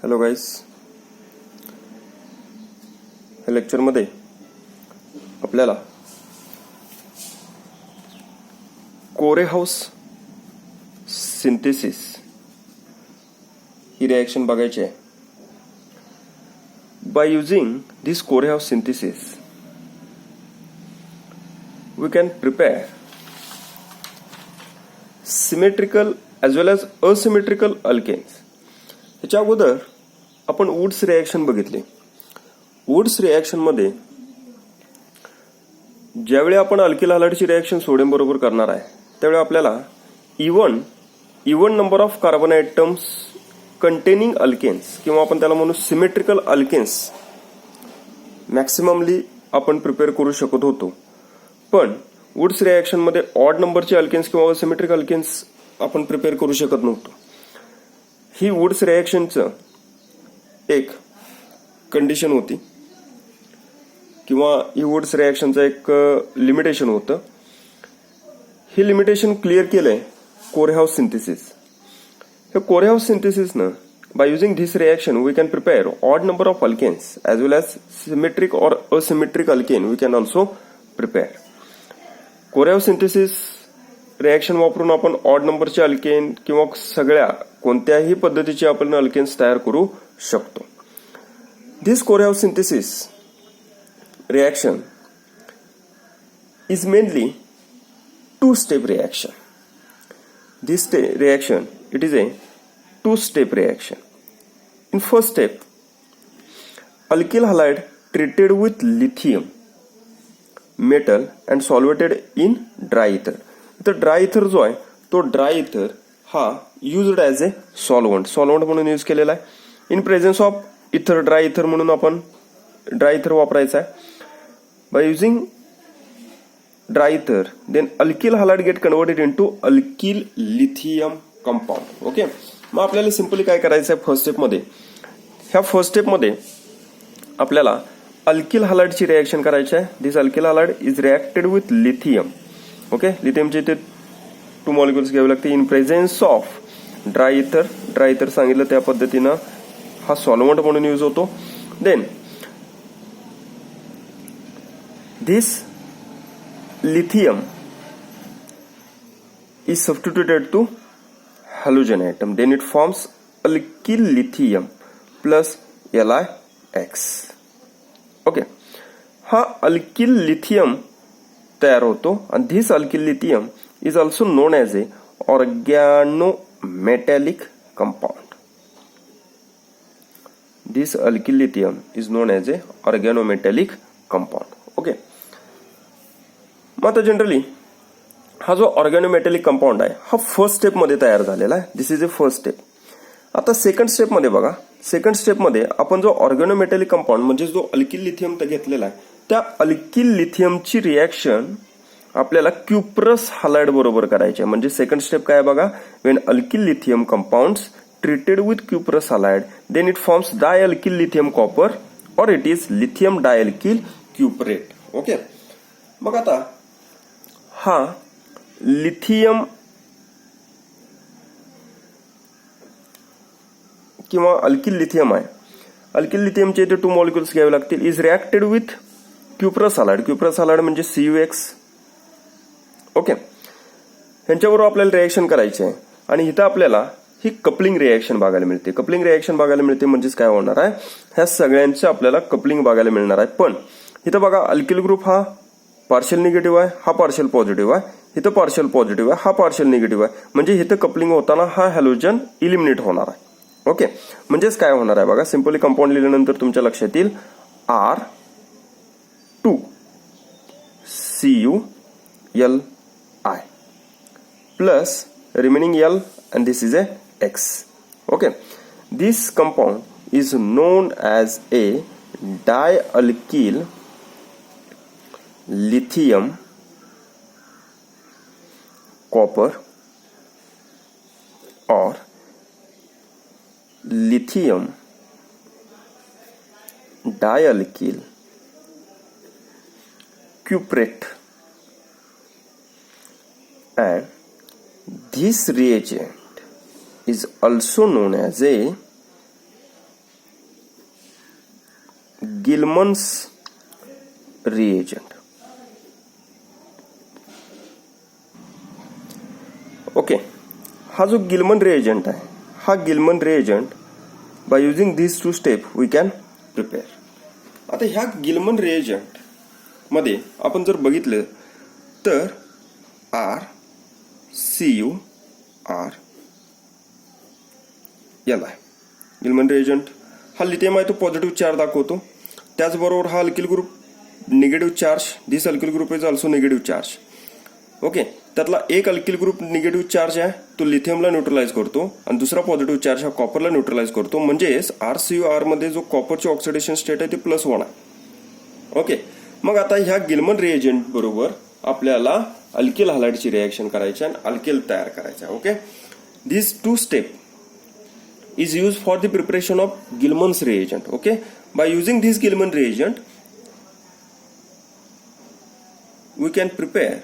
Hello गाईस, या लेक्चरमध्ये आपल्याला कोरेहाउस सिंथेसिस ही रिएक्शन बघायची आहे. By using this Corey House synthesis we can prepare symmetrical as well as asymmetrical alkanes. ह्याच्या अगोदर आपण वुड्स रिएक्शन बघितले. वुड्स रिएक्शन मध्ये ज्यावेळी आपण अल्किल हॅलाइडची रिएक्शन सोडियम बरोबर करणार आहे त्यावेळी आपल्याला even number of carbon atoms containing alkanes किंवा आपण त्याला म्हणू सिमेट्रिकल अल्केन्स मॅक्सिममली आपण प्रिपेअर करू शकत होतो. पण वुड्स रिएक्शन मध्ये ऑड नंबरचे अल्केन्स किंवा सिमेट्रिक अल्केन्स आपण प्रिपेअर करू शकत नव्हतो. ही वुड्स रिएक्शनचं एक कंडिशन होती किंवा ही वुड्स रिएक्शनचं एक लिमिटेशन होतं. हे लिमिटेशन क्लिअर केलंय कोरेहाउस सिंथेसिस. हे कोरेहाउस सिंथेसिसनं by using this reaction we can prepare odd number of alkanes as well as symmetric or asymmetric alkane we can also prepare. Corey House synthesis reaction वापरून आपण odd नंबरचे alkane किंवा सगळ्या कोणत्याही पद्धतीचे आपण अल्केन्स तयार करू शकतो. This Corey House synthesis reaction is mainly two step reaction. This reaction it is a two step reaction. In first step, alkyl halide treated with lithium metal and solvated in dry ether. तर dry ether जो आहे तो dry ether हा used as a solvent म्हणून use केलेला आहे. In presence of ether dry ether म्हणून आपण ड्राय इथर वापरायचा आहे. By using dry ether then alkyl halide get converted into alkyl lithium compound. Okay, मग आपल्याला सिंपली काय करायचं आहे फर्स्ट स्टेपमध्ये. ह्या फर्स्ट स्टेपमध्ये आपल्याला अल्किल हॅलाइडची रिएक्शन करायची आहे. This alkyl halide is reacted with lithium. Okay, लिथियमचे इथे 2 मॉलिक्युल्स घ्यावे लागते इन प्रेझेन्स ऑफ ड्राय इथर सांगितलं त्या पद्धतीनं हा सॉल्वंट म्हणून यूज होतो. Then this lithium is substituted to halogen atom, then it forms alkyl lithium plus LiX. Okay, हा अल्किल लिथियम तयार होतो आणि this alkyl lithium is also known as a organometallic compound. This alkyl lithium is known as a organometallic compound. Okay, मग आता generally हा जो ऑर्गॅनोमेटॅलिक compound आहे हा फर्स्ट स्टेप मध्ये तयार झालेला आहे. दिस इज ए फर्स्ट स्टेप. आता सेकंड स्टेप मध्ये बघा, सेकंड स्टेप मध्ये आपण जो ऑर्गॅनोमेटॅलिक कंपाऊंड म्हणजे जो अल्किल लिथियम घेतलेला आहे त्या अल्किल लिथियमची रिएक्शन आपल्याला क्युप्रस हॅलाइड बरोबर करायची आहे. म्हणजे सेकंड स्टेप काय बघा, when alkyl lithium compounds treated with cuprous halide then it forms dialkyl lithium copper और it is lithium dialkyl cuprate. Okay, मग आता हा लिथियम किंवा अल्किल लिथियम आहे. अल्किल लिथियमचे इथे 2 मॉलिक्युल्स घ्यावे लागतील. Is reacted with cuprous halide म्हणजे CuX. ओके, ह्यांच्याबरोबर आपल्याला रिएक्शन करायचे आहे आणि इथं आपल्याला ही कपलिंग रिएक्शन बघायला मिळते. कपलिंग रिएक्शन बघायला मिळते म्हणजेच काय होणार आहे, ह्या सगळ्यांचं आपल्याला कपलिंग बघायला मिळणार आहे. पण इथं बघा अल्किल ग्रुप हा पार्शियल निगेटिव्ह आहे, हा पार्शियल पॉझिटिव्ह आहे. इथं पार्शियल पॉझिटिव्ह आहे, हा पार्शियल निगेटिव्ह आहे. म्हणजे इथं कपलिंग होताना हा हॅलोजन इलिमिनेट होणार आहे. ओके, म्हणजेच काय होणार आहे बघा, सिंपली कंपाऊंड लिहिल्यानंतर तुमच्या लक्षात येईल R2CuLi plus remaining L and this is a X. Okay, this compound is known as a dialkyl lithium copper or lithium dialkyl cuprate, and this reagent is also known as a Gilman's reagent. Okay, हा जो Gilman reagent आहे, हा Gilman reagent by using this two step we can prepare. आता ह्या गिलमन reagent मध्ये आपण जर बघितलं तर RCuR याला आहे. गिलमन रिएजंट हा लिथियम आहे तो पॉझिटिव्ह चार्ज दाखवतो. त्याचबरोबर हा alkyl group negative charge, this alkyl group is also negative charge. Okay, त्यातला एक अल्किल ग्रुप निगेटिव्ह चार्ज आहे तो लिथियमला न्यूट्रलाइज करतो आणि दुसरा पॉझिटिव्ह चार्ज हा कॉपरला न्यूट्रलाइज करतो. म्हणजेच RCuR मध्ये जो कॉपरची ऑक्सिडेशन स्टेट आहे ते +1 आहे. ओके, मग आता ह्या गिलमन रिएजंट बरोबर आपल्याला अल्किल हॅलाइडची रिएक्शन करायची आणि अल्किल तयार करायचा. Okay, this two step is used for the preparation of Gilman's reagent. Okay, by using this Gilman reagent we can prepare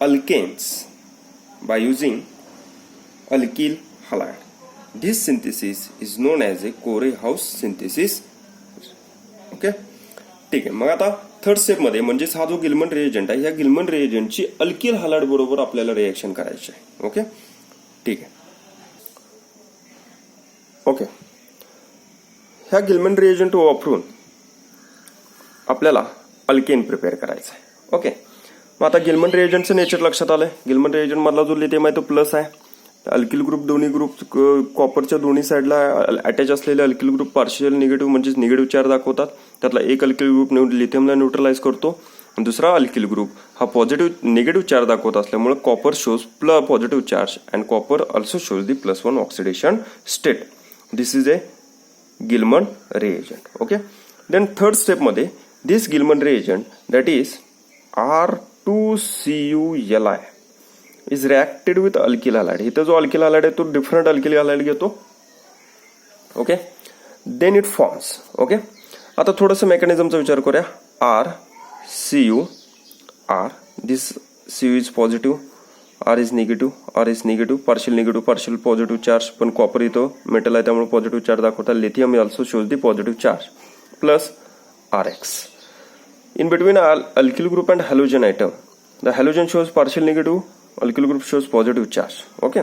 alkanes by using alkyl halide. This synthesis is known as a Core-House synthesis. Okay, ठीक आहे. मग आता third step मध्ये म्हणजेच हा जो Gilman reagent आहे, ह्या गिलमन रिएजंटची अल्किल हॅलाइड बरोबर आपल्याला रिएक्शन करायची आहे. ओके, ठीक आहे. ओके, ह्या गिलमन रिएजंट वापरून आपल्याला अल्केन प्रिपेअर करायचं आहे. ओके, मग आता गिलमन रिएजंटचं नेचर लक्षात आलंय. गिलमन रिएजंट मधला जो लिथियम आहे तो प्लस आहे. अल्किल ग्रुप दोन्ही ग्रुप कॉपरच्या दोन्ही साईडला अटॅच असलेले अल्किल ग्रुप पार्शियल निगेटिव्ह म्हणजेच निगेटिव्ह चार्ज दाखवतात. त्यातला एक अल्किल ग्रुप लिथियमला न्यूट्रलाइज करतो आणि दुसरा अल्किल ग्रुप हा पॉझिटिव्ह निगेटिव्ह चार्ज दाखवत असल्यामुळे copper shows positive charge and copper also shows the +1 oxidation state. This is a Gilman reagent. Okay, then third step मध्ये this Gilman reagent that is R2CuLi is reacted with alkyl halide. इथं जो alkyl halide आहे तो different alkyl halide घेतो. Okay, then it forms. Okay, आता थोडंसं मेकॅनिझमचा विचार करूया. RCuR, this Cu is positive, R is negative, partial positive charge. पण कॉपर इथं मेटल आहे त्यामुळे पॉझिटिव्ह चार्ज दाखवतात. Lithium also shows the positive charge plus RX. In between alkyl group and halogen atom, the halogen shows partial negative, alkyl group shows positive charge. Okay,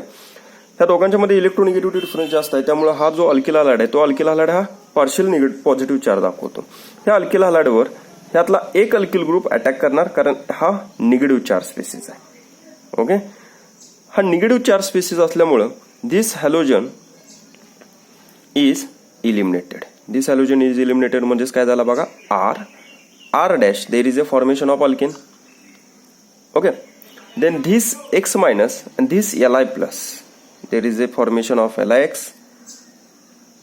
ह्या दोघांच्या मध्ये electronegativity difference जास्त आहे त्यामुळे हा जो अल्किल हॅलाइड आहे तो अल्किल हॅलाइड हा पार्शियल निगेटिव्ह पॉझिटिव्ह चार्ज दाखवतो. ह्या अल्किल हॅलाइडवर ह्यातला एक अल्किल ग्रुप अटॅक करणार कारण हा निगेटिव्ह चार्ज स्पेसिस आहे. ओके, हा निगेटिव्ह चार्ज स्पेसिस असल्यामुळं this halogen is eliminated. This halogen is eliminated म्हणजेच काय झाला बघा, R dash there is a formation of alkene. Okay, then this X minus and this Li plus there is a formation of LiX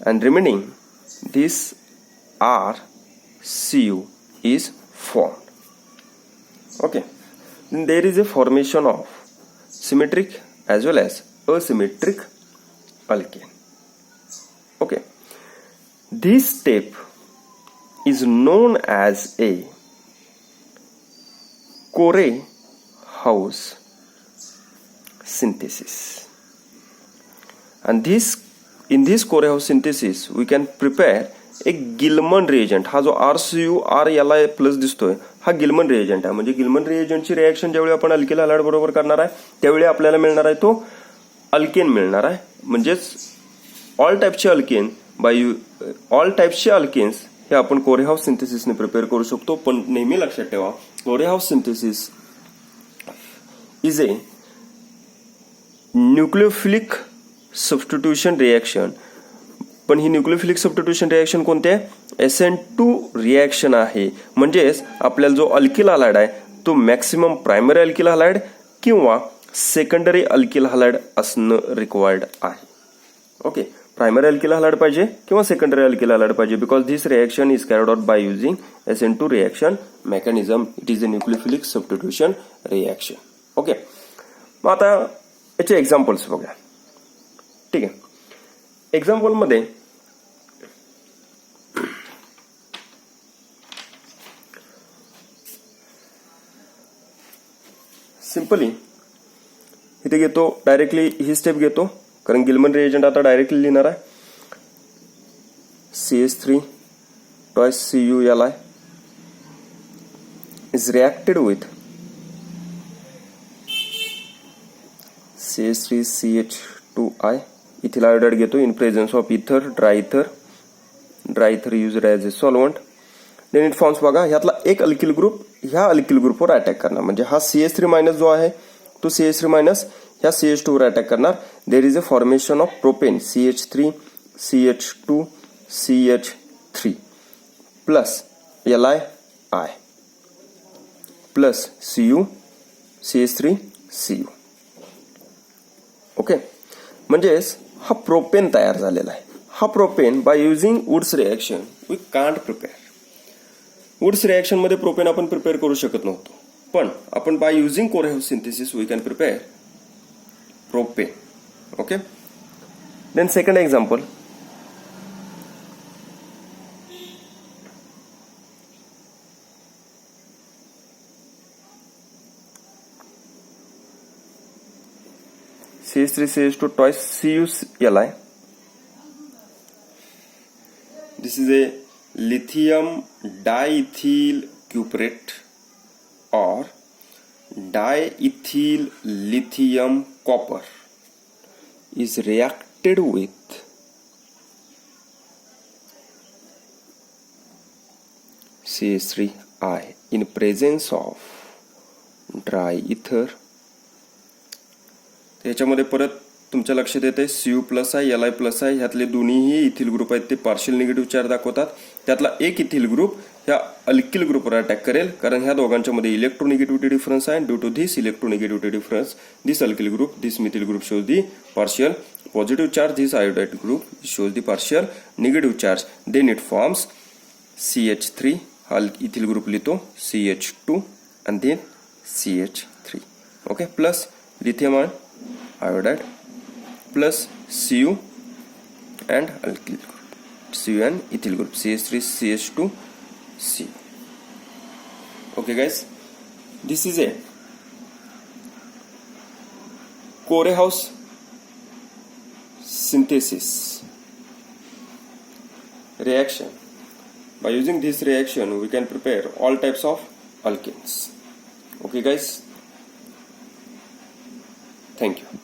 and remaining this RCu is formed. Okay, then there is a formation of symmetric as well as asymmetric alkane. Okay, this step is known as a Core-House synthesis, and in this Core-House synthesis we can prepare a Gilman reagent. हा जो RCuR plus दिसतोय हा Gilman reagent आहे. म्हणजे गिलमन रिएजंटची reaction ज्यावेळी आपण alkyl halide बरोबर करणार आहे त्यावेळी आपल्याला मिळणार आहे तो अल्केन मिळणार आहे. म्हणजेच ऑल टाइपचे अल्केन्स हे आपण कोरे-हाऊस सिंथेसिसने प्रिपेअर करू शकतो. पण नेहमी लक्षात ठेवा, Corey House synthesis is a nucleophilic substitution reaction. पण ही न्यूक्लियोफिलिक सबस्टिट्यूशन रिएक्शन कोणती आहे? SN2 रिएक्शन आहे. म्हणजेच आपल्याला जो अल्किल हॅलाइड आहे तो मॅक्सिमम प्रायमरी अल्किल हॅलाइड किंवा सेकंडरी अल्किल हॅलाइड असणं रिक्वायर्ड आहे. ओके, प्रायमरी अल्किल हॅलाइड पाहिजे किंवा सेकंडरी अल्किल हॅलाइड पाहिजे because this reaction is carried out by using SN2 reaction mechanism. It is a nucleophilic substitution reaction. Okay, मग आता याचे examples बघूया. ठीक आहे, एक्झाम्पल मध्ये सिंपली इथे घेतो, डायरेक्टली ही स्टेप घेतो कारण गिलमन रिएजंट आता डायरेक्टली लिहिणार आहे. CH3 twice CuLi is reacted with CH3CH2I. ethyl iodide घेतो in presence of ether, dry ether used as a solvent. Then it forms बघा ह्यातला एक अल्किल ग्रुप ह्या अल्किल ग्रुपवर अटॅक करणार, म्हणजे हा CH3 मायनस जो आहे तो CH3 मायनस ह्या CH2 वर अटॅक करणार. There is a formation of propane CH3 CH2 CH3 plus LiI plus Cu CH3 Cu. Okay, म्हणजेच हा प्रोपेन तयार झालेला आहे. हा propane by using Wurtz reaction we can't prepare. Wurtz reaction मध्ये प्रोपेन आपण प्रिपेअर करू शकत नव्हतो, पण आपण by using Corey House synthesis we can prepare propane. Okay, then second example. CH3CH2 twice CuLi. This is a lithium diethyl cuprate or diethyl lithium copper is reacted with CH3I in presence of dry ether. त्याच्यामध्ये परत तुमच्या लक्षात येते Cu plus आहे Li plus आहे, ह्यातले दोन्हीही ethyl group आहेत ते पार्शियल निगेटिव्ह चार्ज दाखवतात. त्यातला एक इथिल ग्रुप ह्या अल्किल ग्रुपवर अटॅक करेल, कारण ह्या दोघांच्या मध्ये इलेक्ट्रोनिगेटिव्हिटी डिफरन्स आहे. Due to this electronegativity difference this alkyl group this methyl group shows the partial positive charge, this iodide group shows the partial negative charge. Then it forms CH3, हा ethyl group लिहितो CH2 and then CH3. Okay, plus lithium iodide plus Cu and alkyl group, Cu and ethyl group CH3 CH2 Cu. Okay guys, this is a Corehouse synthesis reaction. By using this reaction we can prepare all types of alkenes. Okay guys, thank you.